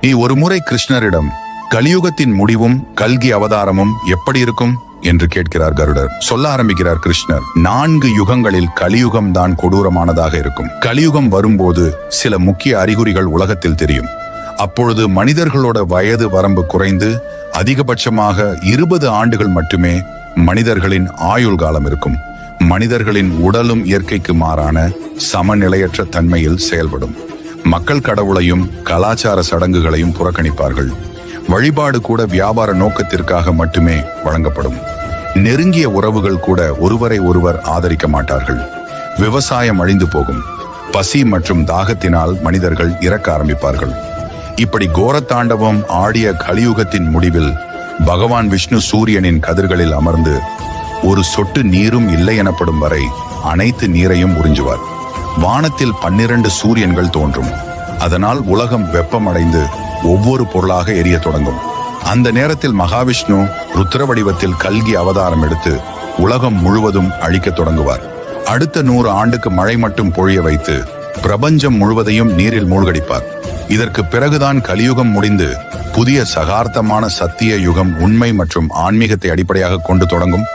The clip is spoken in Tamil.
நீ ஒருமுறை கிருஷ்ணரிடம் கலியுகத்தின் முடிவும் கல்கி அவதாரமும் எப்படி இருக்கும் என்று கேட்கிறார் கருடர். சொல்ல ஆரம்பிக்கிறார் கிருஷ்ணர், 4 யுகங்களில் கலியுகம் தான் கொடூரமானதாக இருக்கும். கலியுகம் வரும்போது சில முக்கிய அறிகுறிகள் உலகத்தில் தெரியும். அப்பொழுது மனிதர்களோட வயது வரம்பு குறைந்து அதிகபட்சமாக 20 ஆண்டுகள் மட்டுமே மனிதர்களின் ஆயுள் காலம் இருக்கும். மனிதர்களின் உடலும் இயற்கைக்கு மாறான சமநிலையற்ற தன்மையில் செயல்படும். மக்கள் கடவுளையும் கலாச்சார சடங்குகளையும் புறக்கணிப்பார்கள். வழிபாடு கூட வியாபார நோக்கத்திற்காக மட்டுமே வழங்கப்படும். நெருங்கிய உறவுகள் கூட ஒருவரை ஒருவர் ஆதரிக்க மாட்டார்கள். விவசாயம் அழிந்து போகும். பசி மற்றும் தாகத்தினால் மனிதர்கள் இறக்க ஆரம்பிப்பார்கள். இப்படி கோரத்தாண்டவம் ஆடிய கலியுகத்தின் முடிவில் பகவான் விஷ்ணு சூரியனின் கதிர்களில் அமர்ந்து ஒரு சொட்டு நீரும் இல்லை எனப்படும் வரை அனைத்து நீரையும் உறிஞ்சுவார். வானத்தில் 12 சூரியன்கள் தோன்றும். அதனால் உலகம் வெப்பமடைந்து ஒவ்வொரு பொருளாக எரிய தொடங்கும். அந்த நேரத்தில் மகாவிஷ்ணு ருத்ர வடிவத்தில் கல்கி அவதாரம் எடுத்து உலகம் முழுவதும் அழிக்க தொடங்குவார். அடுத்த 100 ஆண்டுக்கு மழை மட்டும் பொழிய வைத்து பிரபஞ்சம் முழுவதையும் நீரில் மூழ்கடிப்பார். இதற்கு பிறகுதான் கலியுகம் முடிந்து புதிய சகார்த்தமான சத்திய யுகம் உண்மை மற்றும் ஆன்மீகத்தை அடிப்படையாக கொண்டு தொடங்கும்.